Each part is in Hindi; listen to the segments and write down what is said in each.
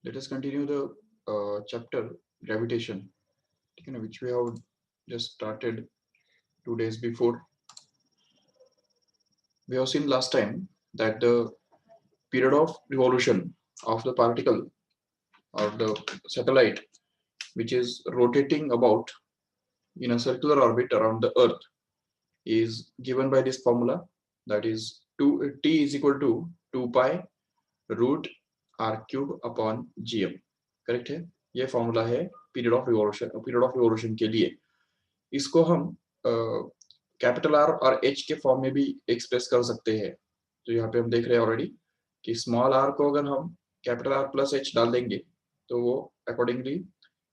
Let us continue the chapter gravitation, which we have just started 2 days before. We have seen last time that the period of revolution of the particle or the satellite, which is rotating about in a circular orbit around the Earth, is given by this formula, that is t is equal to 2 pi root r cube upon gm. Correct है? ये फॉर्मूला है पीरियड ऑफ रिवोल्यूशन के लिए. इसको हम कैपिटल आर और एच के फॉर्म में भी एक्सप्रेस कर सकते हैं. तो यहाँ पे हम देख रहे हैं ऑलरेडी कि स्मॉल आर को अगर हम कैपिटल आर प्लस एच डाल देंगे तो वो अकॉर्डिंगली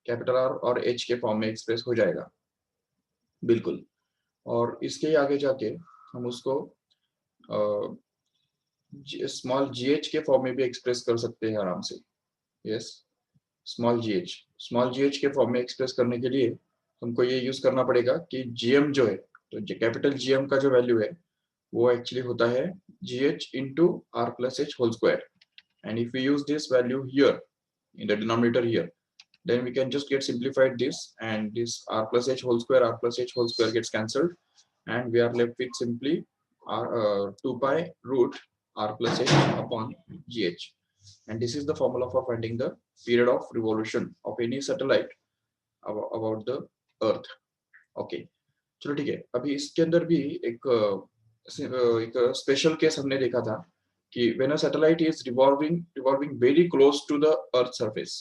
कैपिटल आर और एच के फॉर्म में एक्सप्रेस हो जाएगा. बिल्कुल. और इसके आगे जाके हम उसको स्मॉल जी एच के फॉर्म में भी एक्सप्रेस कर सकते हैं आराम से. यस, स्मॉल जी एच के फॉर्म में एक्सप्रेस करने के लिए हमको ये यूज करना पड़ेगा कि जीएम जो है, तो कैपिटल जीएम का जो वैल्यू है वो एक्चुअली होता है g h into r plus h whole square. And if you use this value here in the denominator here, then we can just get simplified this, and this r plus h whole square gets cancelled, and we are left with simply r 2 pi root r plus h upon gh. And this is the formula for finding the period of revolution of any satellite about the earth. Okay, चलो ठीक है. अभी इसके अंदर भी एक स्पेशल केस हमने देखा था कि when a satellite is revolving very close to the earth surface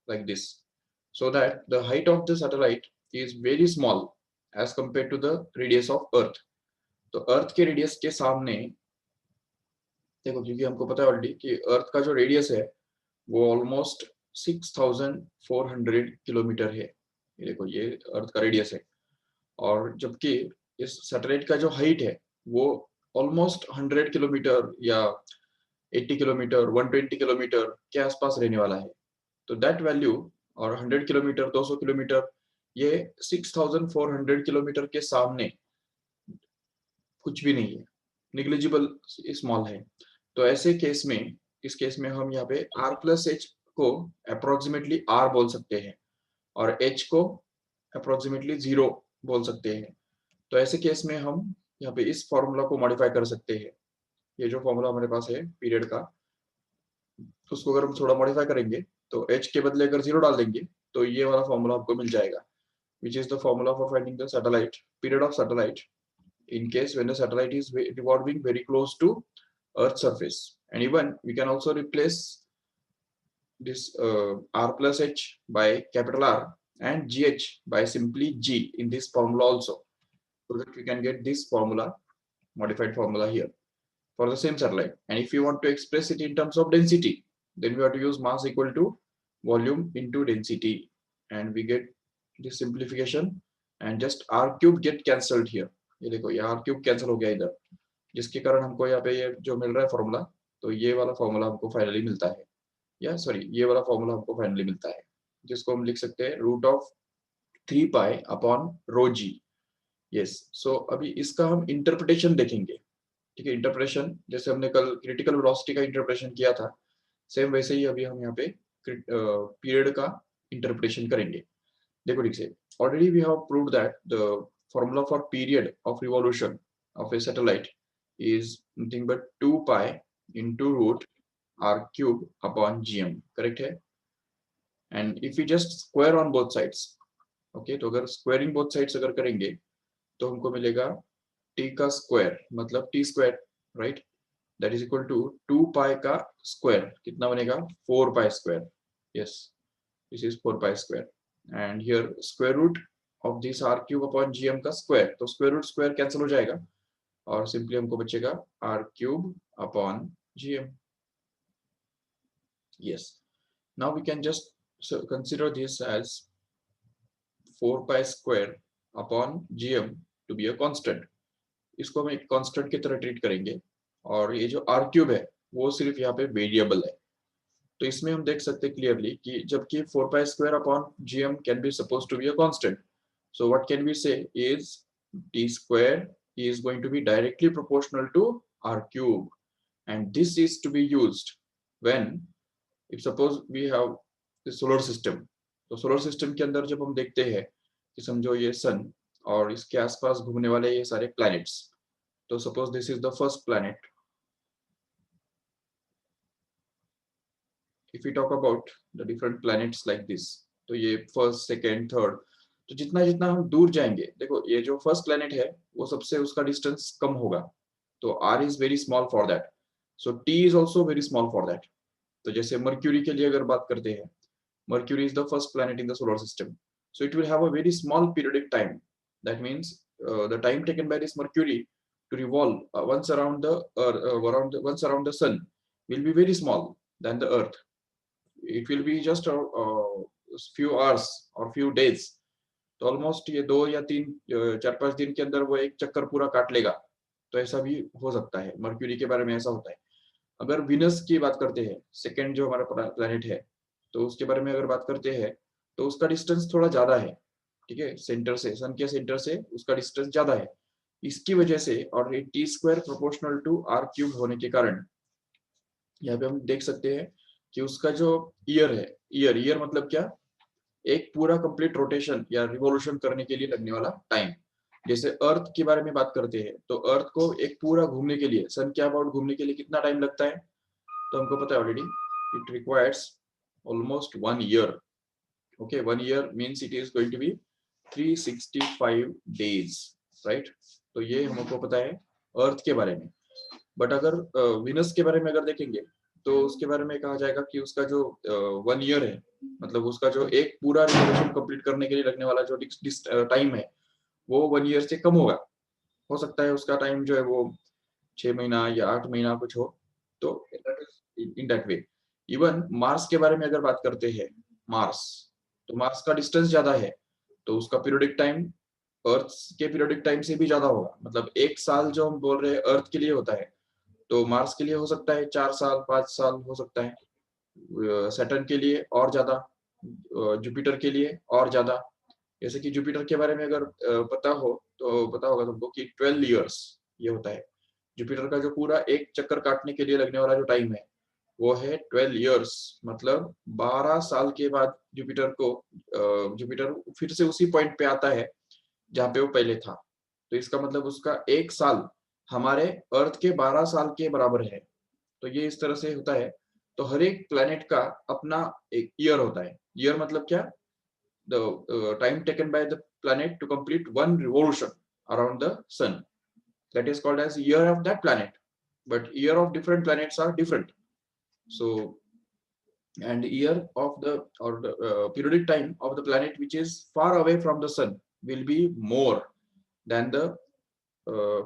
like this, so that the height of the satellite is very small as compared to the radius of earth. तो अर्थ के रेडियस के सामने देखो, क्योंकि हमको पता है ऑलरेडी कि अर्थ का जो रेडियस है वो ऑलमोस्ट 6400 किलोमीटर है. ये देखो, ये अर्थ का रेडियस है. और जबकि इस सैटेलाइट का जो हाइट है वो ऑलमोस्ट 100 किलोमीटर या 80 किलोमीटर 120 किलोमीटर के आसपास रहने वाला है. तो दैट वैल्यू और 100 किलोमीटर 200 किलोमीटर, ये 6400 किलोमीटर के सामने कुछ भी नहीं है, निग्लिजिबल स्मॉल है. तो ऐसे केस में, इस केस में हम यहाँ पे r प्लस एच को अप्रोक्सीमेटली r बोल सकते हैं और h को अप्रोक्सीमेटली 0 बोल सकते हैं. तो ऐसे केस में हम यहाँ पे इस फॉर्मूला को मॉडिफाई कर सकते हैं. ये जो फॉर्मूला हमारे पास है पीरियड का, उसको अगर हम थोड़ा मॉडिफाई करेंगे तो h के बदले अगर 0 डाल देंगे तो ये वाला फॉर्मूला आपको मिल जाएगा, which is the formula for finding the satellite period of satellite in case when the satellite is revolving very close to earth's surface. And even we can also replace this r plus h by capital R and gh by simply g in this formula also, so that we can get this formula, modified formula here for the same satellite. And if you want to express it in terms of density, then we have to use mass equal to volume into density, and we get this simplification, and just r cube get cancelled here. ये देखो, ये r cube cancel हो गया इधर, जिसके कारण हमको यहाँ पे ये जो मिल रहा है फॉर्मूला, तो ये वाला फॉर्मूला हमको फाइनली मिलता है, या सॉरी, ये वाला फॉर्मूला हमको फाइनली मिलता है, जिसको हम लिख सकते हैं root of 3 pi upon rho g. Yes, so अभी इसका हम इंटरप्रिटेशन देखेंगे. ठीक है, इंटरप्रिटेशन जैसे हमने कल क्रिटिकल वेलोसिटी का इंटरप्रिटेशन किया था, सेम वैसे ही अभी हम यहाँ पे पीरियड का इंटरप्रिटेशन करेंगे. देखो ठीक से, already we have proved that the formula for period of revolution of a satellite is nothing but 2 pi into root r cube upon gm. Correct है? and if we just square on both sides, okay, तो अगर squaring both sides अगर करेंगे तो हमको मिलेगा t का स्क्वायर मतलब t square, right, that is equal to 2 pi का स्क्वायर कितना बनेगा 4 pi square. yes, this is 4 pi square, and here square root of this r cube upon gm का स्क्वायर, तो स्क्वायर रूट स्क्वायर कैंसिल हो जाएगा और सिंपली हमको बचेगा r cube upon gm. yes, now we can just consider this as 4 pi square upon gm to be a constant. इसको हम एक कांस्टेंट की तरह ट्रीट करेंगे, और ये जो r क्यूब है वो सिर्फ यहाँ पे वेरिएबल है. तो इसमें हम देख सकते हैं क्लियरली कि जबकि 4 pi square upon gm can be supposed to be a constant, so what can we say is t square is going to be directly proportional to r cube, and this is to be used when if suppose we have the solar system, तो सोलर सिस्टम के अंदर जब हम देखते हैं कि समझो ये सन और इसके आसपास घूमने वाले ये सारे प्लैनेट्स, तो suppose this is the first planet, if you talk about the different planets like this, तो ये फर्स्ट सेकेंड थर्ड, तो जितना जितना हम दूर जाएंगे, देखो ये जो फर्स्ट प्लैनेट है वो सबसे उसका डिस्टेंस कम होगा, तो r is very small for that, so t is also very small for that. तो जैसे मर्क्यूरी के लिए अगर बात करते हैं, Mercury is the first planet in the solar system, so it will have a very small periodic time, that means the time taken by this Mercury to revolve once around the once around the sun will be very small than the earth. It will be just a few hours or few days, तो ऑलमोस्ट ये 2 या 3 4-5 दिन के अंदर वो एक चक्कर पूरा काट लेगा, तो ऐसा भी हो सकता है। मर्क्यूरी के बारे में ऐसा होता है। अगर विनस की बात करते हैं, सेकंड जो हमारा प्लैनेट है, तो उसके बारे में अगर बात करते हैं, तो उसका डिस्टेंस थोड़ा ज्यादा है, ठीक है, सेंटर से, सन के सेंटर से उसका डिस्टेंस ज्यादा है। इसकी वजह से और ये t square proportional to r cube होने के कारण यहाँ पे हम देख सकते हैं कि उसका जो ईयर है, ईयर ईयर मतलब क्या, एक पूरा कंप्लीट रोटेशन या रिवॉल्यूशन करने के लिए लगने वाला टाइम। जैसे अर्थ के बारे में बात करते हैं, तो अर्थ को एक पूरा घूमने के लिए, सन के अबाउट घूमने के लिए कितना टाइम लगता है, तो हमको पता है already, it requires almost 1 year. Okay, 1 year means it is going to be 365 days, right. तो ये हमको पता है अर्थ के बारे में। बट अगर विनस के बारे में अगर देखेंगे, तो उसके बारे में कहा जाएगा कि उसका जो 1 ईयर है, मतलब उसका जो एक पूरा रिवॉल्यूशन कंप्लीट करने के लिए लगने वाला जो टाइम है, वो 1 ईयर से कम होगा। हो सकता है उसका टाइम जो है वो 6 महीना या 8 महीना कुछ हो, तो in that way. Even Mars के बारे में अगर बात करते हैं, मार्स, तो मार्स का डिस्टेंस ज्यादा है, तो उसका पीरियोडिक टाइम अर्थ के पीरियोडिक टाइम से भी ज्यादा होगा। मतलब 1 साल जो हम बोल रहे हैं अर्थ के लिए होता है, तो मार्स के लिए हो सकता है 4 साल 5 साल हो सकता है, सैटर्न के लिए और ज्यादा, जुपिटर के लिए और ज्यादा। जैसे कि जुपिटर के बारे में अगर पता हो, तो पता होगा तुमको कि 12 ईयर्स ये होता है। जुपिटर का जो पूरा एक चक्कर काटने के लिए लगने वाला जो टाइम है, वो है 12 ईयर्स। मतलब 12 साल के बाद जुपिटर फिर से उसी पॉइंट पे आता है जहाँ पे वो पहले था। तो इसका मतलब उसका 1 साल हमारे अर्थ के 12 साल के बराबर है। तो ये इस तरह से होता है। तो हर एक प्लेनेट का अपना एक ईयर होता है। ईयर मतलब क्या, the time taken by the planet to complete one revolution around the sun, that is called as year of that planet. But year of different planets are different. So, and year of the or the periodic time of the planet which is far away from the sun will be more than the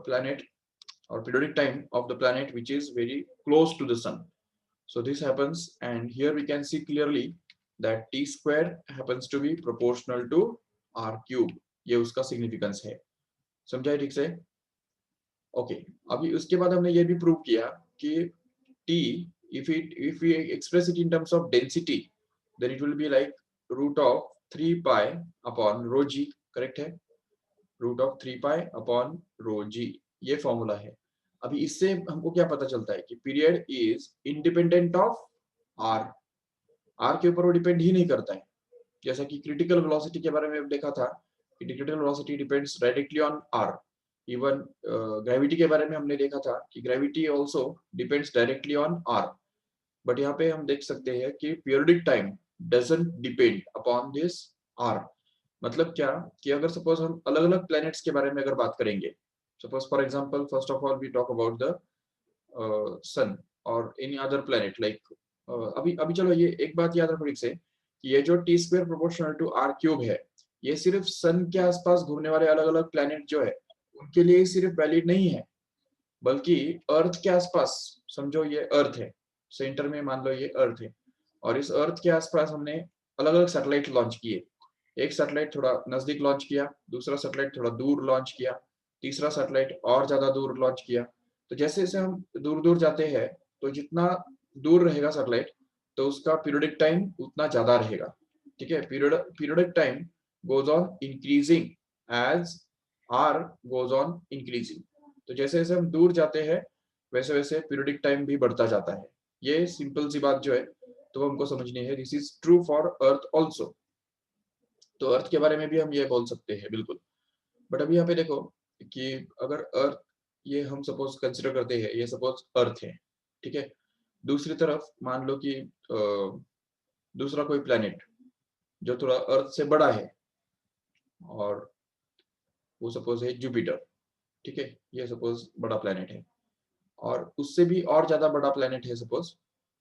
planet or periodic time of the planet which is very close to the sun. So this happens, and here we can see clearly that t square happens to be proportional to r cube. ये उसका significance है। समझा है ठीक से? ओके, अभी उसके बाद हमने ये भी प्रूव किया कि t, if we express it in terms of density, then it will be like root of 3 pi upon rho g, correct है? Root of 3 pi upon rho g, ये फॉर्मूला है। अभी इससे हमको क्या पता चलता है कि period is independent of r. R के ऊपर वो डिपेंड ही नहीं करता है। जैसा कि क्रिटिकल वेलोसिटी के बारे में देखा था कि critical velocity depends directly on r. Even gravity के बारे में हमने देखा था कि gravity also depends directly on r. But यहाँ पे हम देख सकते हैं कि periodic time doesn't depend upon this r. मतलब क्या कि अगर सपोज हम अलग अलग प्लैनेट्स के बारे में अगर बात करेंगे, suppose for example first of all we talk about the sun और एनी अदर प्लैनेट लाइक, अभी अभी चलो ये एक बात याद रखो ठीक से कि ये जो t square proportional to r cube है, ये सिर्फ सन के आसपास घूमने वाले अलग अलग प्लैनेट जो है उनके लिए सिर्फ वैलिड नहीं है, बल्कि अर्थ के आसपास, समझो ये अर्थ है, सेंटर में मान लो ये अर्थ है, और इस अर्थ के आसपास हमने अलग अलग सैटेलाइट लॉन्च किए। एक सैटेलाइट थोड़ा नजदीक लॉन्च किया, दूसरा सैटेलाइट थोड़ा दूर लॉन्च किया, तीसरा सैटेलाइट और ज्यादा दूर लॉन्च किया। तो जैसे जैसे हम दूर दूर जाते हैं, तो जितना दूर रहेगा सैटेलाइट, तो उसका पीरियोडिक टाइम उतना ज्यादा रहेगा। ठीक है, periodic time goes on increasing as r goes on increasing. तो जैसे जैसे हम दूर जाते हैं, वैसे वैसे पीरियोडिक टाइम भी बढ़ता जाता है। ये सिंपल सी बात जो है तो हमको समझनी है this is true for earth also. तो अर्थ के बारे में भी हम ये बोल सकते हैं बिल्कुल। बट अभी यहाँ पे देखो कि अगर अर्थ, ये हम सपोज कंसिडर करते हैं, ये सपोज अर्थ है, ठीक है। दूसरी तरफ मान लो कि दूसरा कोई प्लेनेट जो थोड़ा अर्थ से बड़ा है, और वो सपोज है जुपिटर, ठीक है। ये सपोज बड़ा प्लेनेट है, और उससे भी और ज्यादा बड़ा प्लेनेट है सपोज,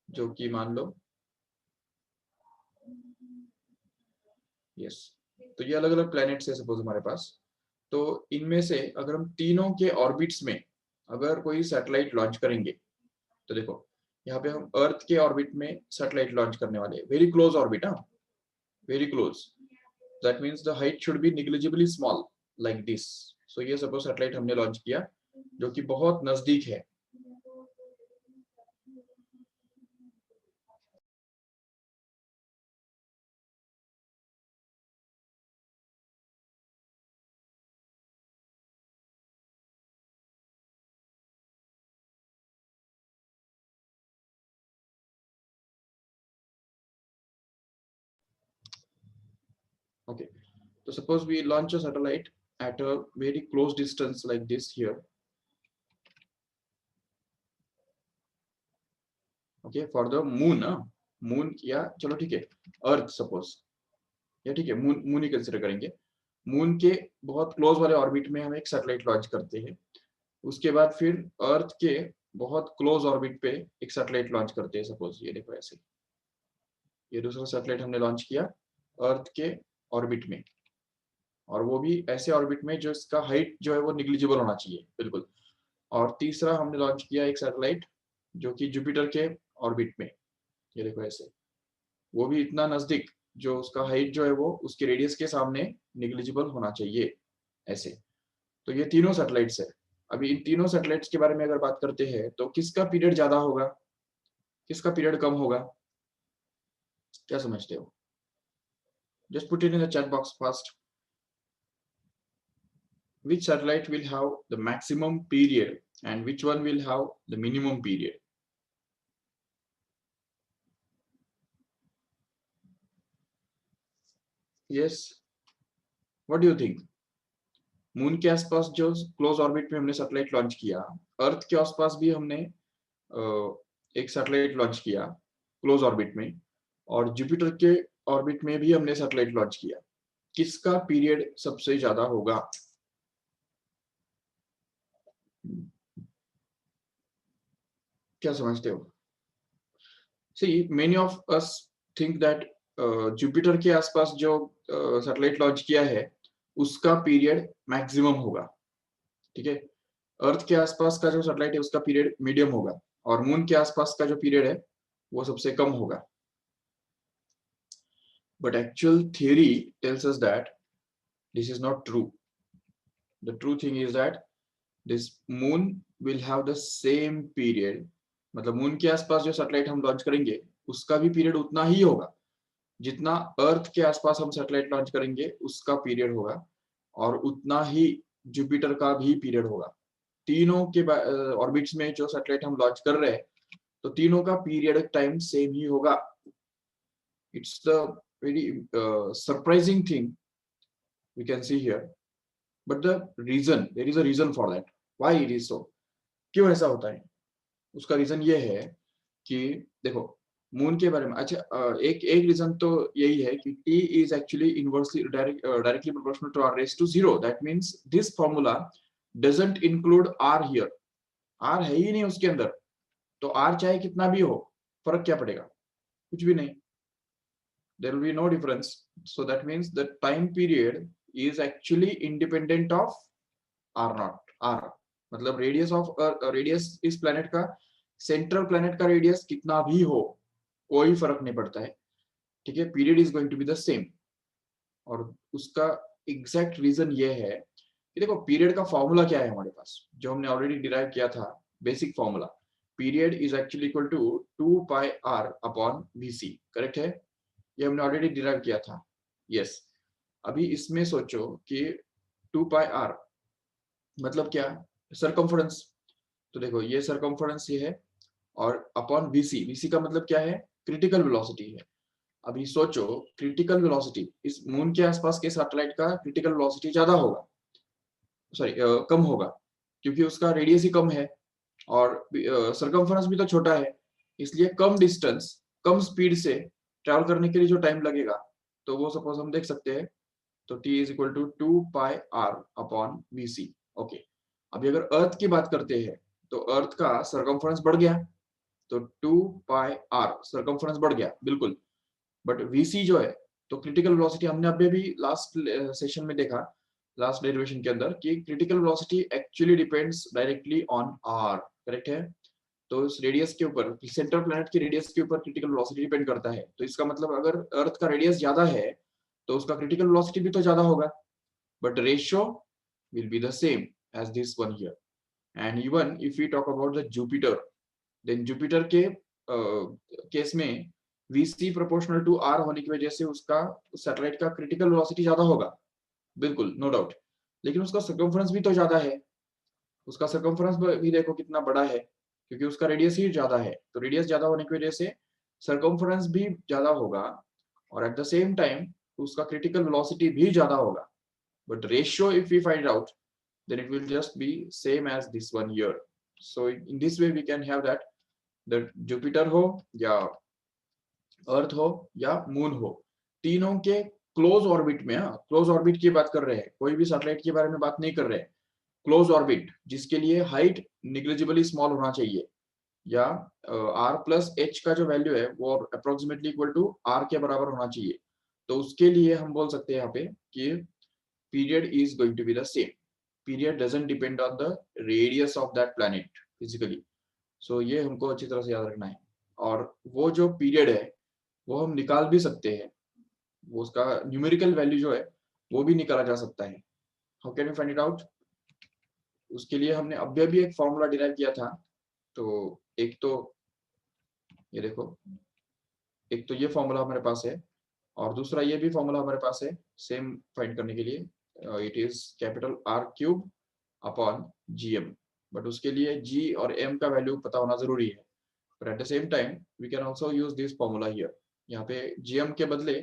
जो कि मान लो यस। तो ये अलग अलग प्लैनेट्स है सपोज हमारे पास। तो इनमें से अगर हम तीनों के ऑर्बिट्स में अगर कोई सैटेलाइट लॉन्च करेंगे, तो देखो यहाँ पे हम अर्थ के ऑर्बिट में सैटेलाइट लॉन्च करने वाले हैं, वेरी क्लोज ऑर्बिट, हाँ, very close. That means the height should be negligibly small like this. So ये सपोज सैटेलाइट हमने लॉन्च किया जो कि बहुत नजदीक है। Okay, so suppose we launch a satellite at a very close distance like this here. Okay, for the moon, moon या चलो ठीक है अर्थ सपोज, या ठीक है मून, मून ही कंसिडर करेंगे। मून के बहुत क्लोज वाले ऑर्बिट में हम एक सैटेलाइट लॉन्च करते हैं। उसके बाद फिर अर्थ के बहुत क्लोज ऑर्बिट पे एक सैटेलाइट लॉन्च करते हैं सपोज, ये देखो ऐसे। ये दूसरा सैटेलाइट हमने लॉन्च किया अर्थ के ऑर्बिट में, और वो भी ऐसे ऑर्बिट में जो इसका हाइट जो है वो निग्लिजिबल होना चाहिए बिल्कुल। और तीसरा हमने लॉन्च किया एक सैटेलाइट जो कि जुपिटर के ऑर्बिट में, ये देखो ऐसे। वो भी इतना नजदीक जो उसका हाइट जो है वो उसके रेडियस के सामने निग्लिजिबल होना चाहिए ऐसे। तो ये तीनों सैटेलाइट्स है। अभी इन तीनों सैटेलाइट्स के बारे में अगर बात करते हैं तो किसका पीरियड ज्यादा होगा, किसका पीरियड कम होगा, क्या समझते हो? Just put it in the chat box first. Which satellite will have the maximum period and which one will have the minimum period? Yes, what do you think? Moon के आसपास जो क्लोज ऑर्बिट में हमने सैटेलाइट लॉन्च किया, अर्थ के आसपास भी हमने एक सैटेलाइट लॉन्च किया क्लोज ऑर्बिट में, और जुपिटर के ऑर्बिट में भी हमने सैटेलाइट लॉन्च किया। किसका पीरियड सबसे ज्यादा होगा? क्या समझते हो? See, many of us think that Jupiter के आसपास जो सैटेलाइट लॉन्च किया है उसका पीरियड मैक्सिमम होगा, ठीक है। अर्थ के आसपास का जो सैटेलाइट है उसका पीरियड मीडियम होगा, और मून के आसपास का जो पीरियड है वो सबसे कम होगा। But actual theory tells us that this is not true. The true thing is that this moon will have the same period. मतलब मून के आसपास जो सैटेलाइट हम लॉन्च करेंगे उसका भी पीरियड उतना ही होगा जितना अर्थ के आसपास हम सैटेलाइट लॉन्च करेंगे उसका पीरियड होगा, और उतना ही जुपिटर का भी पीरियड होगा। तीनों के ऑर्बिट्स में जो सैटेलाइट हम लॉन्च कर रहे हैं तो तीनों का पीरियड टाइम सेम ही होगा। It's the very surprising thing we can see here, but the reason, there is a reason for that, why it is so. क्यों ऐसा होता है? उसका रीजन ये है कि देखो मून के बारे में, अच्छा एक एक रीजन तो यही है कि t is actually inversely directly proportional to r raised to 0, that means this formula doesn't include r here। r है ही नहीं उसके अंदर, तो r चाहे कितना भी हो फर्क क्या पड़ेगा? कुछ भी नहीं, there will be no difference। so that means the time period is actually independent of r naught। r मतलब रेडियस ऑफ रेडियस इस प्लेनेट का, सेंट्रल प्लेनेट का रेडियस कितना भी हो कोई फर्क नहीं पड़ता है, ठीक है। Period is going to be the same. और उसका एग्जैक्ट रीजन ये है कि देखो पीरियड का फॉर्मूला क्या है हमारे पास, जो हमने ऑलरेडी डिराइव किया था, basic formula. Period is actually equal to 2 pi r upon VC, correct है? ये हमने ऑलरेडी डिराइव किया था, यस। अभी इसमें सोचो कि 2 पाई आर मतलब क्या? सरकमफरेंस। तो देखो ये सरकमफरेंस ये है, और अपॉन वीसी, वीसी का मतलब क्या है, क्रिटिकल वेलोसिटी है। अभी सोचो, क्रिटिकल वेलोसिटी, इस मून के आसपास के सैटेलाइट का क्रिटिकल वेलोसिटी ज्यादा होगा, सॉरी कम होगा, क्योंकि उसका रेडियस ही कम है और सरकमफेरेंस भी तो छोटा है, इसलिए कम डिस्टेंस कम स्पीड से ट्रैवल करने के लिए जो टाइम लगेगा, तो वो सपोज हम देख सकते हैं, तो t is equal to 2πr upon VC. Okay, अभी अगर अर्थ की बात करते हैं तो अर्थ का सरकमफेरेंस बढ़ गया, तो 2πr सरकमफेरेंस बढ़ गया बिल्कुल, बट वीसी जो है, तो क्रिटिकल वेलोसिटी हमने अभी भी लास्ट सेशन में देखा, लास्ट डेरिवेशन के अंदर, कि critical velocity actually depends directly on r, correct है। तो इस रेडियस के ऊपर, सेंटर प्लैनेट की रेडियस के ऊपर क्रिटिकल वेलोसिटी डिपेंड करता है, तो इसका मतलब अगर अर्थ का रेडियस ज्यादा है तो उसका क्रिटिकल वेलोसिटी भी तो ज्यादा होगा, but ratio will be the same as this one here. And even if we talk about the Jupiter, then Jupiter के केस में VC प्रोपोर्शनल टू R होने की वजह से उसका सैटेलाइट का क्रिटिकल वेलोसिटी ज्यादा होगा, बिल्कुल नो डाउट, लेकिन उसका सर्कमफेरेंस भी तो ज्यादा है, उसका सर्कमफेरेंस भी देखो कितना बड़ा है, क्योंकि उसका रेडियस ही ज्यादा है, तो रेडियस ज्यादा होने की वजह से सर्कमफेरेंस भी ज्यादा होगा, और एट द सेम टाइम उसका क्रिटिकल वेलोसिटी भी ज्यादा होगा, but ratio if we find out, then it will just be same as this one here. So in this way we can have that Jupiter हो या अर्थ हो या मून हो, तीनों के क्लोज ऑर्बिट में, क्लोज ऑर्बिट की बात कर रहे हैं, कोई भी सैटेलाइट के बारे में बात नहीं कर रहे हैं, क्लोज ऑर्बिट जिसके लिए हाइट निग्लिजिबली स्मॉल होना चाहिए, या r प्लस एच का जो वैल्यू है वो अप्रोक्सीमेटली इक्वल टू r के बराबर होना चाहिए, तो उसके लिए हम बोल सकते हैं यहाँ पे कि period is going to be the same. Period doesn't depend on the radius of that planet physically. So ये हमको अच्छी तरह से याद रखना है, और वो जो पीरियड है वो हम निकाल भी सकते हैं, वो उसका न्यूमेरिकल वैल्यू जो है वो भी निकाला जा सकता है। How can you find it out? उसके लिए हमने अभी अभी एक फॉर्मूला डिराइव किया था, तो एक तो ये देखो, एक तो ये फॉर्मूला हमारे पास है, और दूसरा ये भी फॉर्मूला हमारे पास है सेम फाइंड करने के लिए, it is capital R cube upon GM, but उसके लिए G और M का वैल्यू पता होना जरूरी है, but at the same time we can also use this formula here. यहाँ पे GM के बदले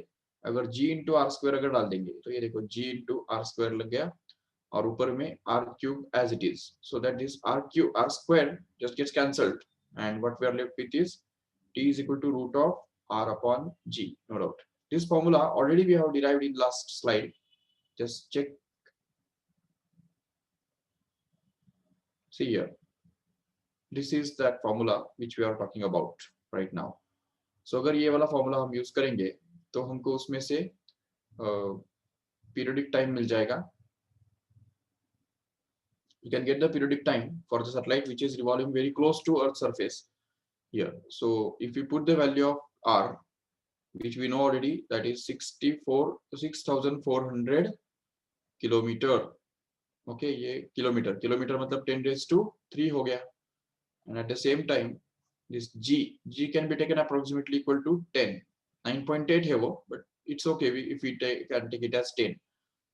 अगर G इंटू आर स्क्वायर अगर डाल देंगे, तो ये देखो G इंटू आर स्क्वायर लग गया, और ऊपर में R cube as it is, so that this R cube r square just gets cancelled, and what we are left with is T is equal to root of R upon G, no doubt. This formula already we have derived in last slide. Just check. See here. This is that formula which we are talking about right now. So अगर ये वाला formula हम use करेंगे तो हमको उसमें से periodic time मिल जाएगा. You can get the periodic time for the satellite which is revolving very close to Earth's surface here. So if we put the value of R, which we know already, that is 6,400 kilometre, okay, ये किलोमीटर, किलोमीटर मतलब 10⁻³ हो गया, and at the same time this g can be taken approximately equal to 10, 9.8 है वो, but it's okay if we can take it as 10.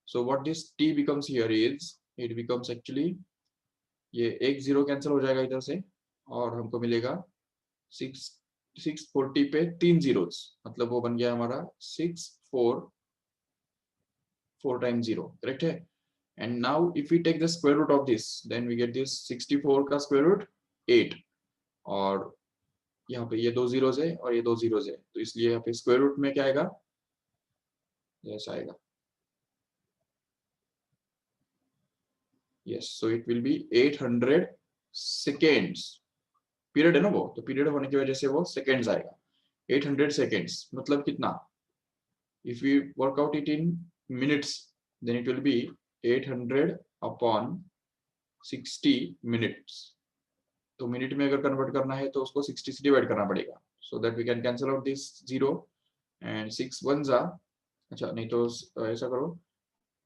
So what this t becomes here is, it becomes actually, ये एक जीरो कैंसिल हो जाएगा इधर से, और हमको मिलेगा 640 पे 3 जीरोस, मतलब वो बन गया हमारा 644 टाइम्स 0, करेक्ट है। And now if we take the square root of this, then we get this 64 का square root 8, और यहाँ पे ये दो जीरोस है और ये दो जीरोस है, तो इसलिए यहाँ पे स्क्वायर रूट में क्या आएगा, यस आएगा, yes, so it will B 800 seconds, period है ना वो, तो पीरियड होने की वजह से वो सेकेंड्स आएगा, 800 सेकेंड्स मतलब कितना, if we work out it in minutes, then it will be 800 upon 60 minutes. तो मिनट में अगर कन्वर्ट करना है तो उसको 60 से डिवाइड करना पड़ेगा, so that we can cancel out this zero, and 6 1 जा, अच्छा नहीं तो ऐसा करो,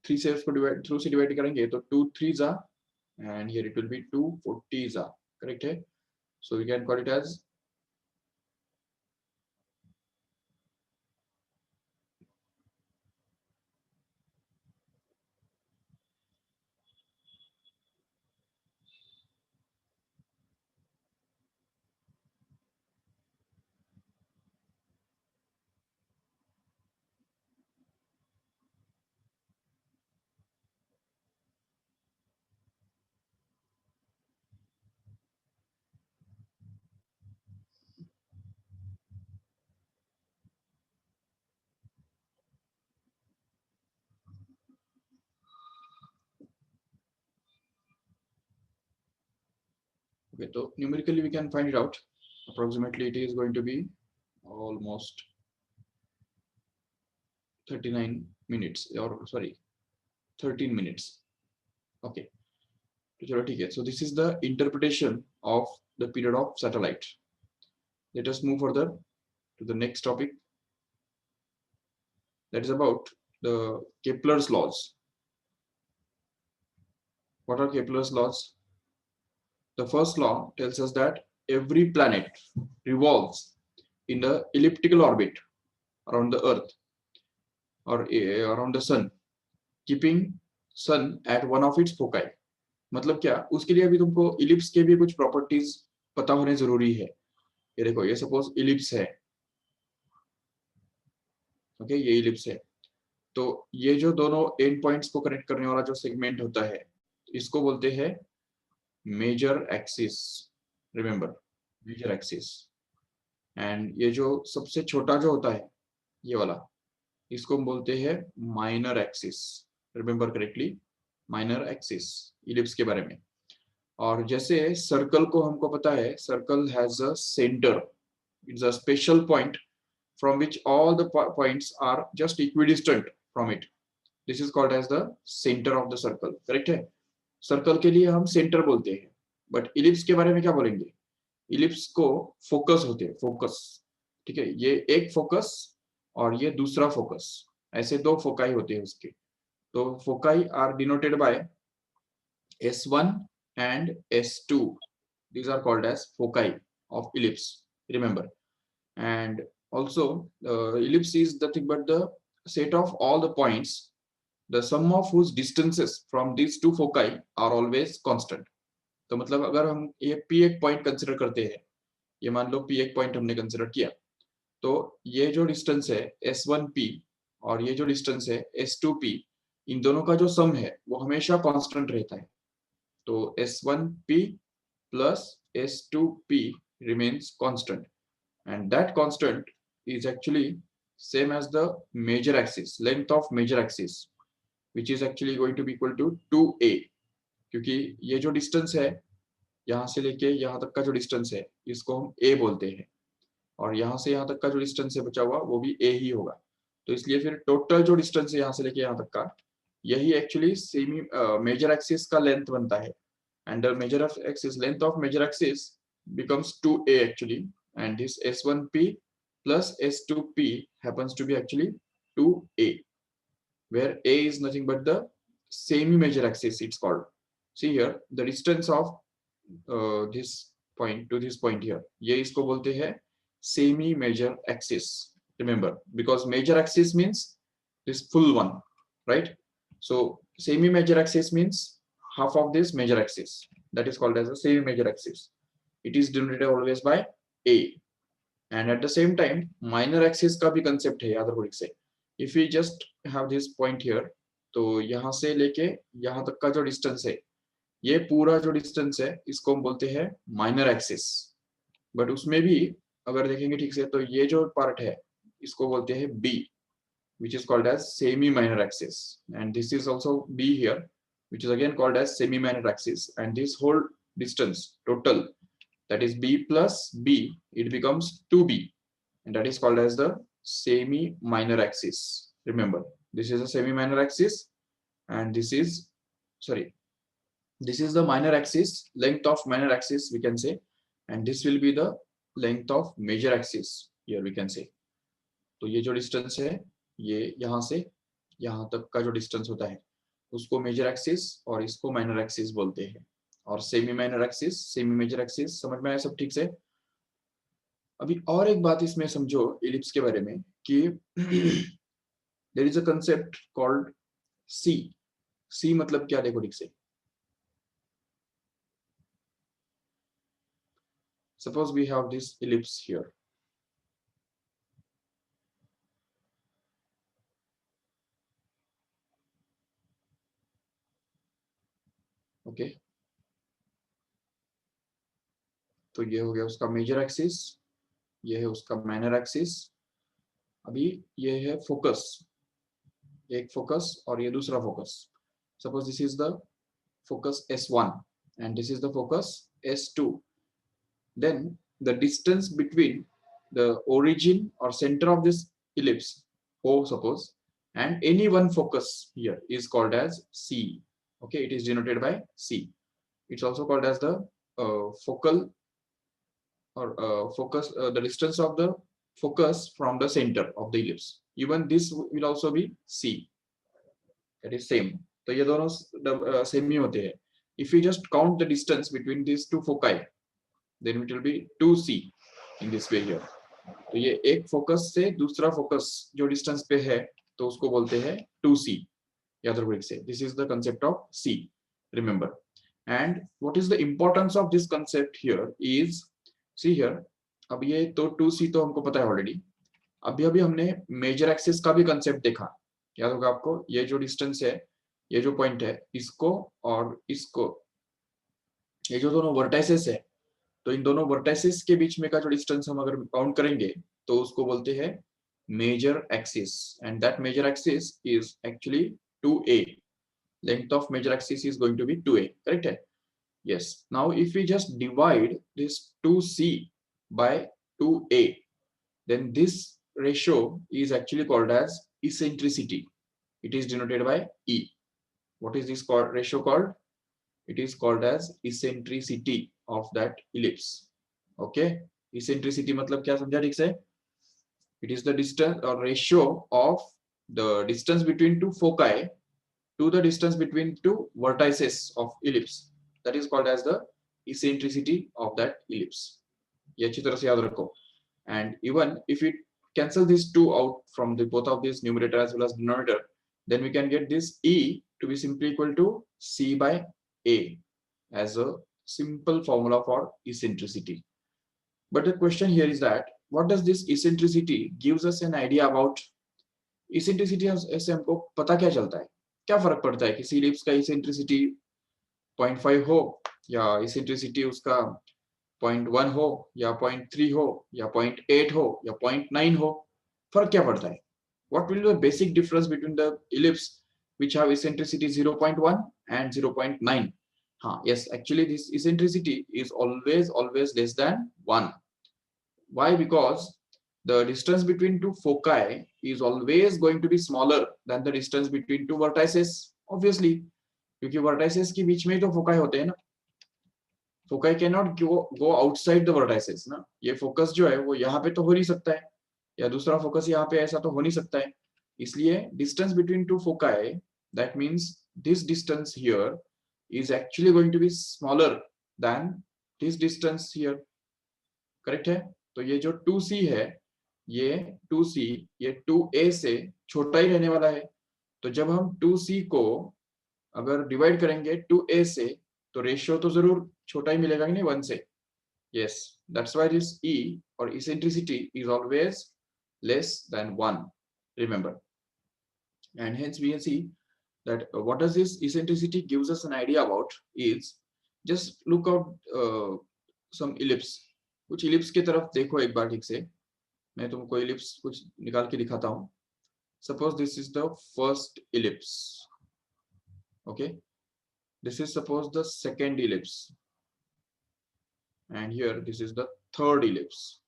3 से उसको डिवाइड, थ्रू से डिवाइड करेंगे तो 2 3 जा, and here it will be 240 जा, करेक्ट है। So we can call it as Okay, so numerically we can find it out. Approximately it is going to be almost 39 minutes, or sorry, 13 minutes. Okay, so this is the interpretation of the period of satellite. Let us move further to the next topic, that is about the Kepler's laws. What are Kepler's laws? The first law tells us that every planet revolves in the elliptical orbit around the Earth or around the Sun, keeping Sun at one of its foci. मतलब क्या, उसके लिए अभी तुमको इलिप्स के भी कुछ प्रॉपर्टीज पता होने जरूरी है. ये देखो, ये सपोज इलिप्स है. ओके, ये इलिप्स है. तो ये जो दोनों एंड पॉइंट्स को कनेक्ट करने वाला जो सेगमेंट होता है, इसको बोलते हैं major axis. Remember, major axis. And ये जो सबसे छोटा जो होता है, ये वाला, इसको हम बोलते हैं minor axis. Remember correctly, minor axis ellipse के बारे में. और जैसे सर्कल को हमको पता है, circle has a centre. It's a special point from which all the points are just equidistant from it. This is called as the center of the circle. Correct है? सर्कल के लिए हम सेंटर बोलते हैं. बट इलिप्स के बारे में क्या बोलेंगे? इलिप्स को फोकस होते हैं, फोकस. ठीक है, ये एक फोकस और ये दूसरा फोकस, ऐसे दो फोकाई होते हैं उसके. तो foci are denoted by S1 and S2. These are called as foci of ellipse. Remember. And also ellipse is nothing but the set of all the points, the sum of whose distances from these two foci are always constant. तो मतलब अगर हम ये P एक पॉइंट कंसिडर करते हैं, ये मान लो P एक पॉइंट हमने कंसिडर किया, तो ये जो डिस्टेंस है S1P और ये जो डिस्टेंस है S2P, इन दोनों का जो सम है वो हमेशा कांस्टेंट रहता है. तो S1P plus S2P remains constant, and that constant is actually same as the major axis, length of major axis, which is actually going to be equal to 2a. क्योंकि ये जो डिस्टेंस है, यहाँ से लेके यहाँ तक का जो डिस्टेंस है, इसको हम a बोलते हैं, और यहाँ से यहाँ तक का जो डिस्टेंस है बचा हुआ, वो भी a ही होगा. तो इसलिए फिर टोटल जो डिस्टेंस है यहाँ से लेके यहाँ तक का, यही एक्चुअली सेमी मेजर एक्सिस का लेंथ बनता है. And the measure of axis, length of major axis becomes 2a actually, and this S1P plus S2P happens to be actually 2a, where a is nothing but the semi-major axis, it's called. See here, the distance of this point to this point here, ये इसको बोलते हैं semi-major axis. Remember, because major axis means this full one, right? So semi-major axis means half of this major axis. That is called as a semi-major axis. It is denoted always by a. And at the same time, minor axis का भी concept है, याद रखो ठीक से. If we just have this point here, तो यहाँ से लेके यहाँ तक का जो distance है, ये पूरा जो distance है, इसको हम बोलते हैं minor axis. But उसमें भी अगर देखेंगे ठीक से, तो ये जो part है, इसको बोलते हैं B, which is called as semi-minor axis. And this is also B here, which is again called as semi-minor axis. And this whole distance total, that is B plus B, it becomes 2B, and that is called as the semi-minor axis. Remember, this is a semi-minor axis, and this is the minor axis, length of minor axis we can say, and this will be the length of major axis here we can say. तो ये जो distance है, ये यहाँ से यहाँ तक का जो distance होता है, उसको मेजर एक्सिस और इसको माइनर एक्सिस बोलते हैं. और semi minor axis, semi major axis, समझ में आया सब ठीक से? अभी और एक बात इसमें समझो इलिप्स के बारे में कि there is a concept called c. C मतलब क्या, देखो ठीक से. Suppose we have this ellipse here. Okay, तो ये हो गया उसका मेजर एक्सिस, ये है उसका माइनर एक्सिस. अभी ये है फोकस, एक फोकस और ये दूसरा focus. Suppose this is the focus S1 and this is the focus S2. then the distance between the origin or center of this ellipse, O suppose, and any one focus here is called as C. Okay, it is denoted by C. It's also called as the focal or focus, the distance of the focus from the center of the ellipse. Even this will also be C. That is same. तो ये दोनों सेम ही होते हैं. If we just count the distance between these two foci, then it will be 2C in this way here. तो ये एक फोकस से दूसरा फोकस जो डिस्टेंस पे है तो उसको बोलते हैं 2C. The other way to say, this is the concept of C. Remember. And what is the importance of this concept here is, see here, अब ये तो 2C तो हमको पता है ऑलरेडी. अभी अभी हमने मेजर एक्सिस का भी कंसेप्ट देखा, याद होगा आपको. ये जो डिस्टेंस है, ये जो पॉइंट है, इसको और इसको, ये जो दोनों वर्टाइसेस है, तो इन दोनों वर्टाइसेस के बीच में का जो डिस्टेंस हम अगर काउंट करेंगे तो उसको बोलते हैं major axis. And that major axis is actually 2A. Length of major axis is going to be 2A, correct? Yes. Now if we just divide this 2C by 2A, then this ratio is actually called as eccentricity. It is denoted by E. What is this ratio called? It is called as eccentricity of that ellipse. Okay, eccentricity मतलब क्या समझा ठीक से? It is the distance or ratio of the distance between two foci to the distance between two vertices of ellipse. That is called as the eccentricity of that ellipse. ये अच्छी तरह से याद रखो. And even if we cancel these two out from the both of these numerator as well as denominator, then we can get this E to be simply equal to C by A as a simple formula for eccentricity. But the question here is that what does this eccentricity gives us an idea about? Eccentricity ऐसे हमको पता क्या चलता है, क्या फर्क पड़ता है किसी ellipse का eccentricity 0.5 हो या eccentricity उसका 0.1 हो या 0.3 हो या 0.8 हो या 0.9 हो, फर्क क्या पड़ता है? What will be the basic difference between the ellipse which have eccentricity 0.1 and 0.9? Yes, actually this eccentricity is always less than 1. Why? Because the distance between two foci is always going to be smaller than the distance between two vertices. Obviously, क्योंकि vertices के बीच में ही तो foci होते हैं ना. Foci cannot go outside the vertices ना. ये focus जो है वो यहाँ पे तो हो नहीं सकता है, या दूसरा focus यहाँ पे ऐसा तो हो नहीं सकता है. इसलिए distance between two foci, that means this distance here is actually going to be smaller than this distance here. Correct है? तो ये जो 2C है, ये 2C ये 2A से छोटा ही रहने वाला है. तो जब हम 2C को अगर डिवाइड करेंगे 2A से तो रेशियो तो जरूर छोटा ही मिलेगा कि नहीं 1 से. Yes, that's why this E or eccentricity is always less than 1. Remember. And hence we can see that what does this eccentricity gives us an idea about is, just look out some ellipse. कुछ ellipse की तरफ देखो एक बार ठीक से. मैं तुमको ellipse कुछ निकाल के दिखाता हूँ. Suppose this is the first ellipse. Okay, this is suppose the second ellipse, and here this is the third ellipse,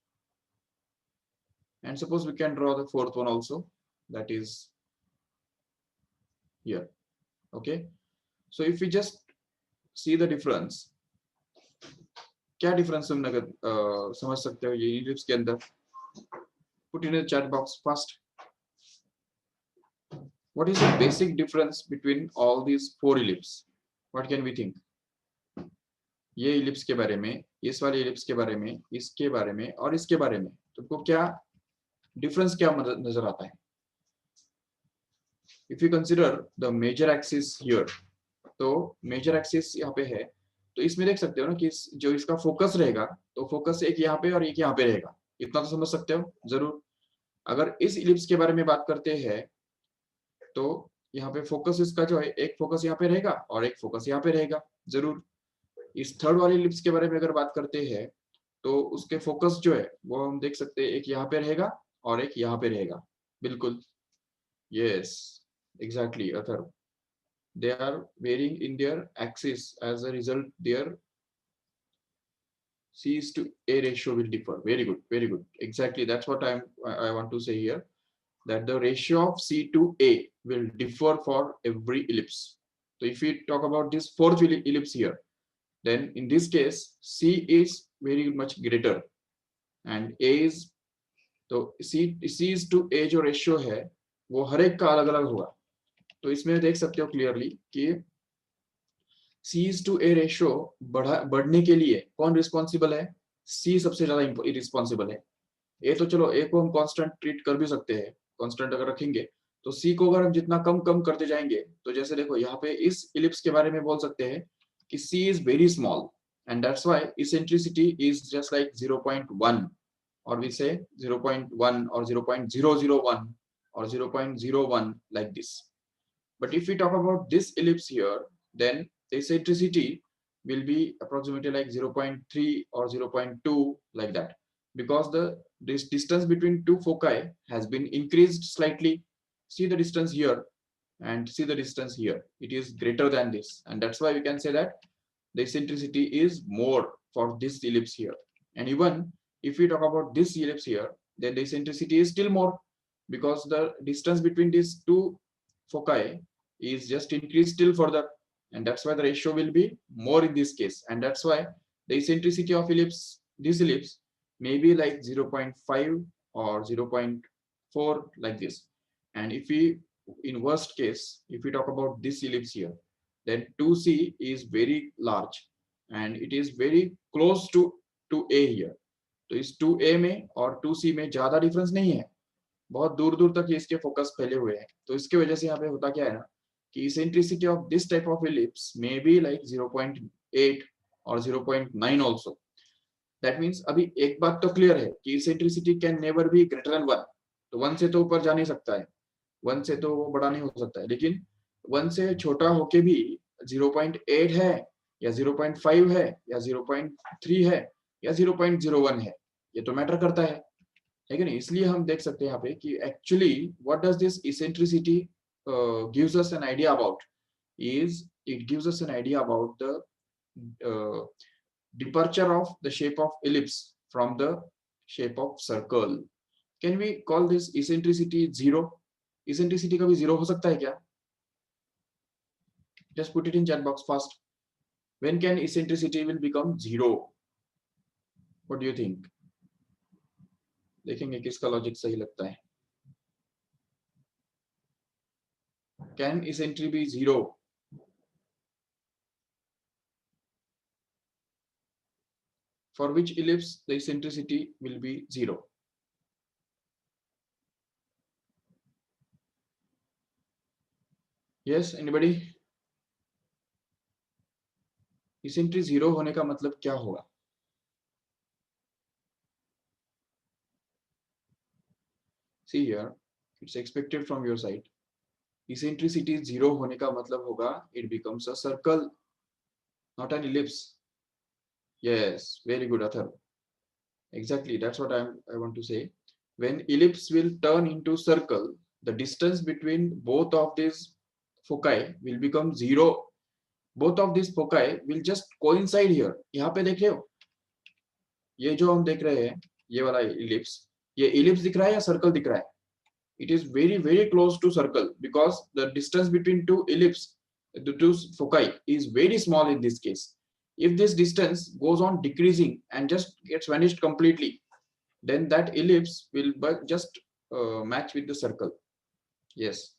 and suppose we can draw the fourth one also, that is here. Okay, so if we just see the difference, क्या difference तुम समझ सकते हो ये ellipse के अंदर? Put in the chat box first. What is the basic difference between all these four ellipses? What can we think? ये ellipse के बारे में, इस वाले ellipse के बारे में, इसके बारे में और इसके बारे में तुमको क्या difference क्या नजर आता है? If you consider the major axis here, तो major axis यहाँ पे है, तो इसमें देख सकते हो ना कि जो इसका फोकस रहेगा, तो फोकस एक यहाँ पे और एक यहाँ पे रहेगा. इतना तो समझ सकते हो जरूर. अगर इस ellipse के बारे में बात करते हैं तो यहाँ पे फोकस इसका जो है, एक फोकस यहाँ पे रहेगा और एक फोकस यहाँ पे रहेगा जरूर. इस थर्ड वाले ellipse के बारे में अगर बात करते हैं तो उसके फोकस जो है वो हम देख सकते हैं, एक यहाँ पे रहेगा और एक यहाँ पे रहेगा. बिल्कुल. Yes, exactly, Atharva. They are varying in their axis, as a result their C is to A ratio will differ. Very good, very good. Exactly, that's what I want to say here, that the ratio of C to A will differ for every ellipse. So if we talk about this fourth ellipse here, then in this case C is very much greater and A is, तो C is to A जो रेशियो है वो हर एक का अलग अलग होगा. तो इसमें देख सकते हो क्लियरली कि C is to A ratio बढ़ने के लिए कौन रिस्पॉन्सिबल है? C सबसे ज्यादा रिस्पॉन्सिबल है. ए तो चलो ए को हम कांस्टेंट ट्रीट कर भी सकते हैं, कांस्टेंट अगर रखेंगे तो सी को अगर हम जितना कम कम करते जाएंगे, तो जैसे देखो यहाँ पे इस इलिप्स के बारे में बोल सकते हैं कि c is very small and that's why eccentricity is just like 0.1 or we say 0.1 or 0.001 or 0.01 like this. But if we talk about this ellipse here, then the eccentricity will be approximately like 0.3 or 0.2 like that, because this distance between two foci has been increased slightly. See the distance here and see the distance here, it is greater than this, and that's why we can say that the eccentricity is more for this ellipse here. And even if we talk about this ellipse here, then the eccentricity is still more, because the distance between these two foci is just increased still further, and that's why the ratio will be more in this case, and that's why the eccentricity of this ellipse may be like 0.5 or 0.4 like this. And if we, in worst case, if we talk about this ellipse here, then 2C is very large and it is very close to A here. तो इस 2A में और 2C में ज्यादा डिफरेंस नहीं है, बहुत दूर दूर तक इसके फोकस फैले हुए हैं. तो इसके वजह से यहाँ पे होता क्या है ना कि eccentricity of this type of ellipse may be like 0.8 or 0.9 also. That means अभी एक बात तो क्लियर है कि eccentricity can never be greater than 1. तो 1 से तो ऊपर जा नहीं सकता है, 1 से तो वो बड़ा नहीं हो सकता है, लेकिन 1 से छोटा होके भी 0.8 है या 0.5 है या 0.3 है या 0.01 है, ये तो मैटर करता है कि नहीं. इसलिए हम देख सकते हैं यहाँ पे कि actually what does this eccentricity gives us an idea about is, it gives us an idea about the departure of the shape of ellipse from the shape of circle. Can we call this eccentricity 0? Eccentricity कभी 0 हो सकता है क्या? Just put it in chat box fast. When can eccentricity will become 0? What do you think? देखेंगे किसका लॉजिक सही लगता है. Can eccentricity be 0? For which ellipse the eccentricity will be 0? Yes, anybody? Eccentricity 0 होने का मतलब क्या होगा? See here, it's expected from your side. Eccentricity 0 होने का मतलब होगा it becomes a circle, not an ellipse. Yes, very good, Athar. Exactly, that's what I want to say. When ellipse will turn into circle, the distance between both of these foci will become 0. Both of these foci will just coincide here. यहाँ पे देख रहे हो, ये जो हम देख रहे हैं ये वाला ellipse, ये ellipse दिख रहा है या circle दिख रहा है? It is very very close to circle because the distance between two ellipse, the two foci is very small in this case. If this distance goes on decreasing and just gets vanished completely, then that ellipse will just match with the circle. Yes,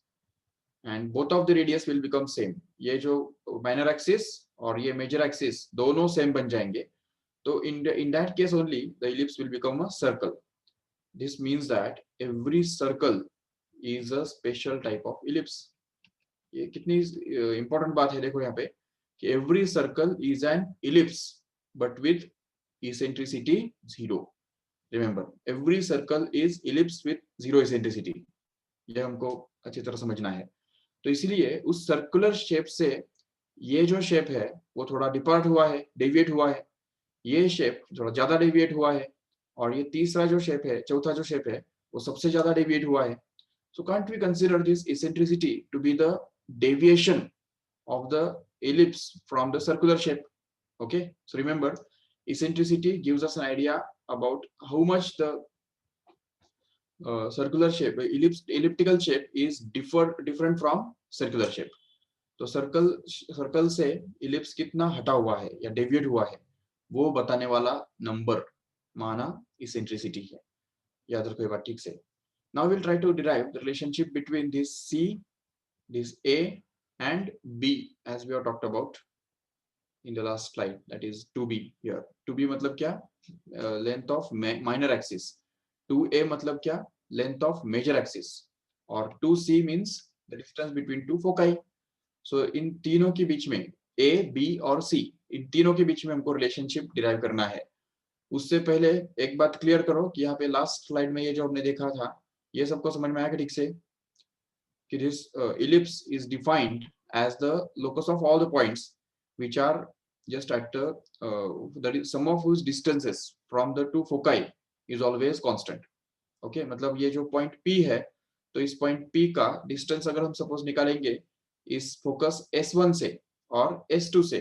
and both of the radius will become same. ये जो minor axis और ये major axis दोनों same बन जाएंगे. तो in that case only the ellipse will become a circle. This means that every circle is a special type of ellipse. ये कितनी important बात है, देखो यहाँ पे कि every circle is an ellipse but with eccentricity 0. Remember, every circle is ellipse with 0 eccentricity. ये हमको अच्छी तरह समझना है. तो इसीलिए उस सर्कुलर शेप से ये जो शेप है वो थोड़ा डिपार्ट हुआ है, डेविएट हुआ है, ये शेप थोड़ा ज्यादा डेविएट हुआ है, और ये तीसरा जो शेप है, चौथा जो शेप है वो सबसे ज्यादा डेविएट हुआ है. So can't we consider this eccentricity to be the deviation of the ellipse from the circular shape? Okay, so remember, eccentricity gives us an idea about how much the circular shape, elliptical shape is different from circular shape. तो सर्कल से इलिप्स कितना हटा हुआ है या डेविएट हुआ है वो बताने वाला नंबर माना इसेंट्रिसिटी है। याद रखो ये बात ठीक से। Now we'll try to derive the relationship between this C, this A and B as we have talked about in the last slide, that is 2B here. 2B मतलब क्या? Length of minor axis. 2A मतलब क्या? Length of major axis. और 2C means the distance between two foci. So इन तीनों के बीच में A, B और C, इन तीनों के बीच में हमको रिलेशनशिप डिराइव करना है। उससे पहले एक बात क्लियर करो कि यहाँ पे लास्ट स्लाइड में ये जो हमने देखा था ये सबको समझ में आया ठीक से कि this ellipse is defined as the locus of all the points which are just at that is sum of whose distances from the two foci is always constant. Okay, मतलब ये जो पॉइंट P है तो इस पॉइंट P का डिस्टेंस अगर हम सपोज निकालेंगे इस फोकस S1 से और S2 से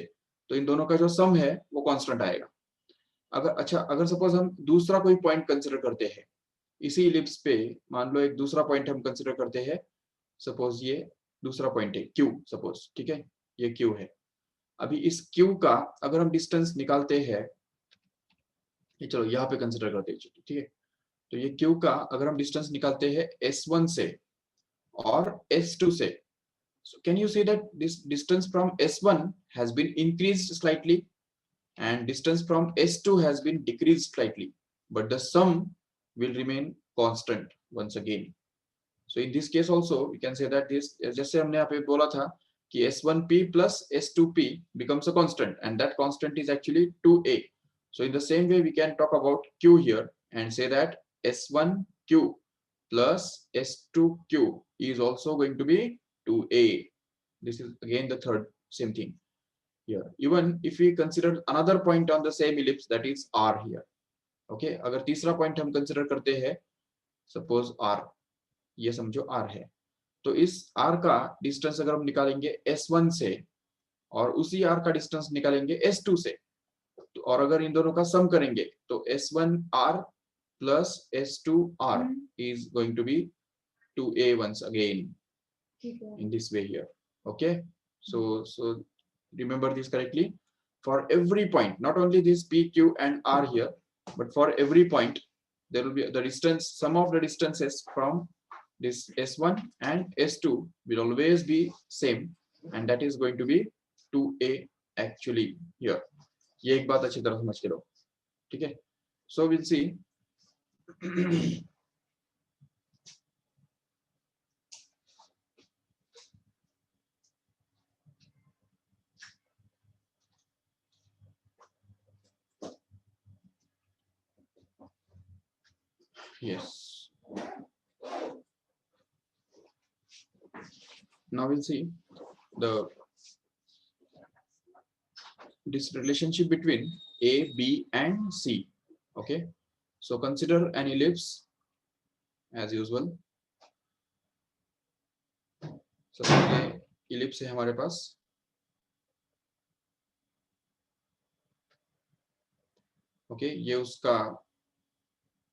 तो इन दोनों का जो सम है वो कांस्टेंट आएगा। अगर सपोज हम दूसरा कोई पॉइंट कंसीडर करते हैं इसी इलिप्स पे, मान लो एक दूसरा पॉइंट हम कंसीडर करते हैं, सपोज ये दूसरा पॉइंट है Q सपोज, ठीक है, ये Q है। अभी इस Q का अगर हम डिस्टेंस निकालते हैं, ये चलो यहाँ पे कंसीडर करते हैं, ठीक है, तो ये Q का अगर हम डिस्टेंस निकालते हैं S1 से और S2 से, so can you see that this distance from S1 has been increased slightly and distance from S2 has been decreased slightly, but the sum will remain constant once again. So in this case also we can say that this, जैसे हमने यहाँ पे बोला था कि S1P plus S2P becomes a constant and that constant is actually 2A. So in the same way we can talk about Q here and say that S1Q plus S2Q is also going to be 2A. This is again the third same thing here. Even if we consider another point on the same ellipse, that is R here. Okay, अगर तीसरा पॉइंट हम कंसिडर करते हैं, सपोज R, ये समझो R है, तो इस R का डिस्टेंस अगर हम निकालेंगे S1 से और उसी R का डिस्टेंस निकालेंगे S2 से, तो और अगर इन दोनों का सम करेंगे तो S1R plus S2R is going to be 2A once again in this way here. Okay, so remember this correctly. For every point, not only this P, Q and R here, but for every point there will be the distance, sum of the distances from this S1 and S2 will always be same and that is going to be 2A actually here. ये एक बात अच्छी तरह समझ के लो, ठीक है। So we'll see yes, now we'll see this relationship between A, B and C. Okay, so consider an ellipse as usual. सबसे पहले ellipse है हमारे पास, ओके, ये उसका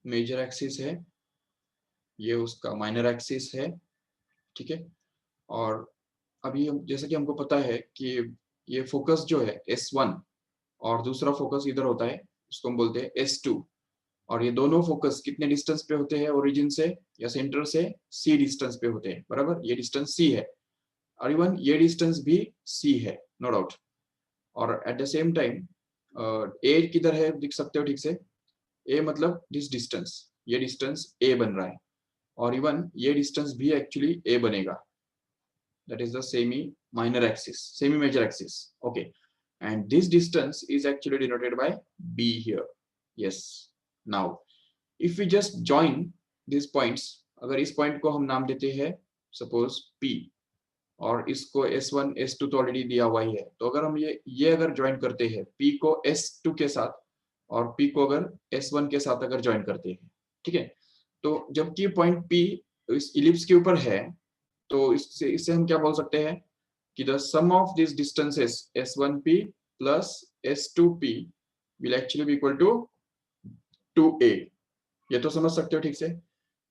मेजर एक्सिस है, ये उसका माइनर एक्सिस है, ठीक है। और अभी हम जैसे कि हमको पता है कि ये फोकस जो है S1 और दूसरा फोकस इधर होता है, उसको हम बोलते हैं S2, और ये दोनों फोकस कितने डिस्टेंस पे होते हैं ओरिजिन से या सेंटर से? C डिस्टेंस पे होते हैं, बराबर। ये डिस्टेंस C है और इवन ये डिस्टेंस भी C है, नो डाउट। और eight the same time A किधर है दिख सकते हो ठीक से, A मतलब दिस डिस्टेंस, ये डिस्टेंस A बन रहा है और इवन ये डिस्टेंस भी एक्चुअली A बनेगा, that is the semi minor axis, semi major axis. Okay, and this distance is actually denoted by B here. Yes, now if we just join these points, अगर इस पॉइंट को हम नाम देते हैं सपोज P और इसको S1 S2 तो ऑलरेडी दिया हुआ ही है, तो अगर हम ये अगर ज्वाइन करते हैं P को S2 के साथ और P को अगर S1 के साथ अगर ज्वाइन करते हैं, ठीक है, तो जबकि पॉइंट P इस इलिप्स के ऊपर है तो इससे हम क्या बोल सकते हैं कि the sum of this distances S1P plus S2P will actually be equal to 2a. ये तो समझ सकते हो ठीक से.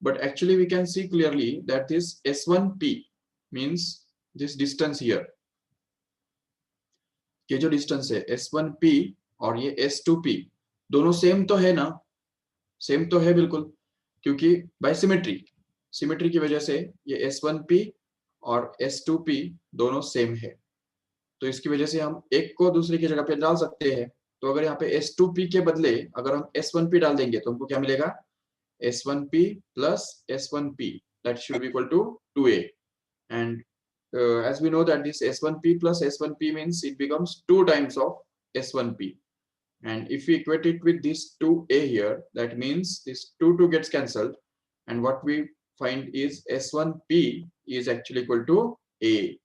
But actually we can see clearly that this S1P means this distance here. ये जो डिस्टेंस है S1P और ये S2P दोनों सेम तो है ना, सेम तो है बिल्कुल, क्योंकि बाय सिमेट्री की वजह से ये S1P और S2P दोनों सेम है, तो इसकी वजह से हम एक को दूसरे की जगह पे डाल सकते हैं. तो अगर यहाँ पे S2P के बदले अगर हम S1P डाल देंगे तो हमको क्या मिलेगा, S1P plus S1P, that should be equal to 2a. And as we know that this S1P plus S1P means it becomes 2 times of S1P. And if we equate it with this 2a here, that means this 2 gets cancelled, and what we find is S1P is actually equal to a.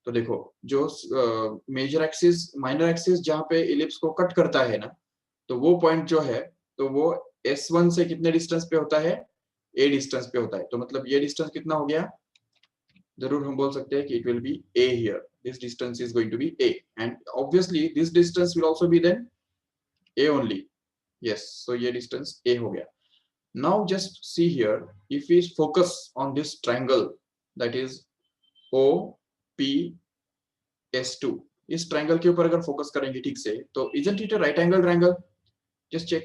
तो देखो जो मेजर एक्सिस माइनर एक्सिस जहाँ पे इलिप्स को कट करता है ना, तो वो पॉइंट जो है तो वो S1 से कितने डिस्टेंस पे होता है, a डिस्टेंस पे होता है. तो मतलब ये डिस्टेंस कितना हो गया, जरूर हम बोल सकते हैं कि it will be a here. This distance is going to be a, and obviously this distance will also be then a only. Yes, so ये distance a हो गया. Now just see here, if we focus on this triangle that is OPS2, इस ट्रायंगल के ऊपर अगर फोकस करेंगे ठीक से तो isn't it a right angle triangle? Just check.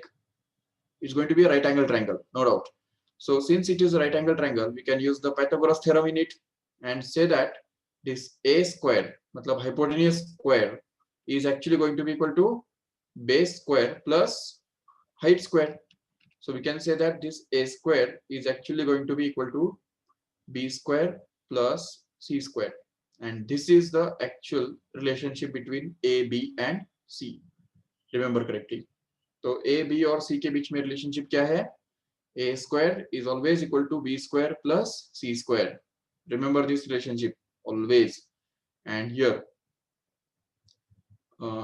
It's going to be a right angle triangle, no doubt. So since it is a right angle triangle, we can use the Pythagoras theorem in it and say that this a square, मतलब hypotenuse square, is actually going to be equal to base square plus height square. So we can say that this a square is actually going to be equal to b square plus c square, and this is the actual relationship between a, b and c. Remember correctly. तो a, b और c के बीच में रिलेशनशिप क्या है, a square is always equal to b square plus c square. Remember this relationship always. And here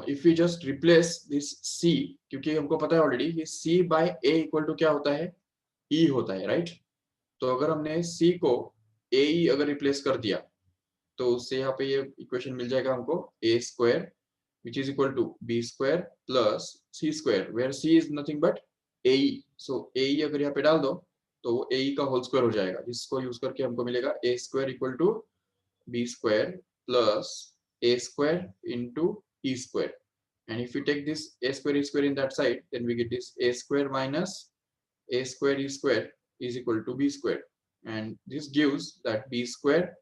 if we just replace this c, क्योंकि हमको पता है ऑलरेडी कि c by a equal to क्या होता है, e होता है, राइट. तो अगर हमने c को ae अगर रिप्लेस कर दिया तो उससे यहाँ पे ये इक्वेशन मिल जाएगा हमको a square which is equal to b square plus c square, where c is nothing but ae. So ae अगर यहाँ पे डाल दो तो वो ae का होल स्क्वायर हो जाएगा, जिसको यूज करके हमको मिलेगा a square equal to b square plus a square into e square. And if we take this a square in that side, then we get this a square minus a square e square is equal to b square. And this gives that b square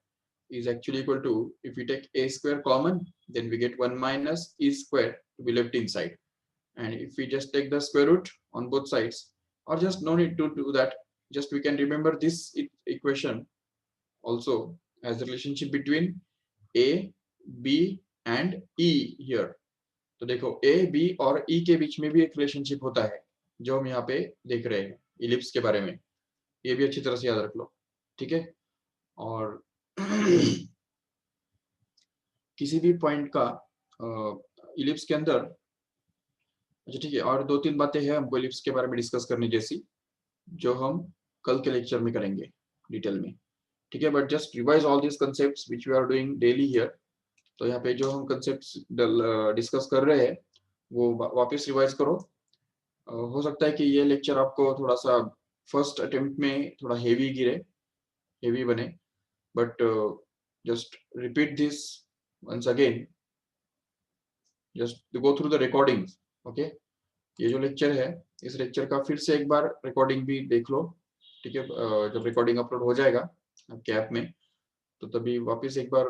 is actually equal to, if we take a square common, then we get 1 minus e square to be left inside. And if we just take the square root on both sides, or just no need to do that, just we can remember this equation also as the relationship between a, b and e here. तो देखो a, b और e के बीच में भी एक रिलेशनशिप होता है जो हम यहाँ पे देख रहे हैं इलिप्स के बारे में, ये भी अच्छी तरह से याद रख लो, ठीक है. और किसी भी पॉइंट का इलिप्स के अंदर, अच्छा ठीक है, और 2-3 बातें हैं हमको इलिप्स के बारे में डिस्कस करनी जैसी, जो हम कल के लेक्चर में करेंगे डिटेल में, ठीक है. But just revise all this concepts which we are doing daily here. तो यहाँ पे जो हम कंसेप्ट्स डिस्कस कर रहे हैं वो वापस रिवाइज करो. हो सकता है कि ये लेक्चर आपको थोड़ा सा फर्स्ट अटेम्प्ट में थोड़ा हेवी बने, but just repeat this once again, just go through the recordings. Okay, ये जो लेक्चर है इस लेक्चर का फिर से एक बार रिकॉर्डिंग भी देख लो, ठीक है. जब रिकॉर्डिंग अपलोड हो जाएगा आपके ऐप में तो तभी वापस एक बार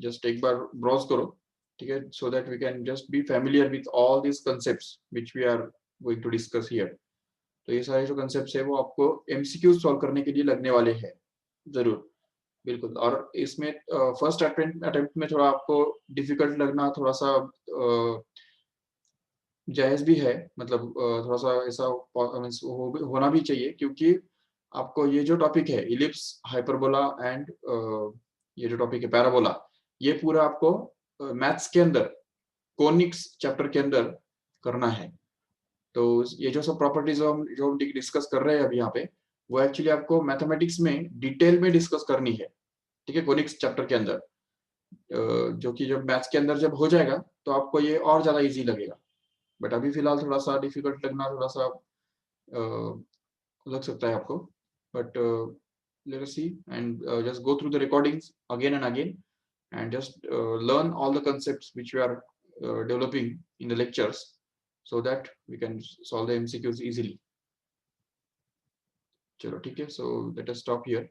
जस्ट एक बार ब्राउज करो, ठीक है, so that we can just be familiar with all these concepts which we are going to discuss here. तो ये सारे जो concepts है वो आपको MCQ सॉल्व करने के लिए लगने वाले हैं जरूर, बिल्कुल. और इसमें फर्स्ट अटेम्प्ट में थोड़ा आपको डिफिकल्ट लगना थोड़ा सा जायज भी है, मतलब थोड़ा सा ऐसा होना भी चाहिए, क्योंकि आपको ये जो टॉपिक है इलिप्स, हाइपरबोला एंड ये जो टॉपिक है पैराबोला, ये पूरा आपको मैथ्स के अंदर कोनिक्स चैप्टर के अंदर करना है. तो ये जो सब प्रॉपर्टीज जो हम डिस्कस कर रहे हैं अभी यहाँ पे, वो एक्चुअली आपको मैथमेटिक्स में डिटेल में डिस्कस करनी है, ठीक है, कोनिक्स चैप्टर के अंदर, जो कि जब मैथ्स के अंदर जब हो जाएगा तो आपको ये और ज्यादा इजी लगेगा, बट अभी फिलहाल थोड़ा सा डिफिकल्ट लगना थोड़ा सा लग सकता है आपको, but let us see and just go through the recordings again and again and just learn all the concepts which we are developing in the lectures so that we can solve the MCQs easily. चलो ठीक है, so let us stop here.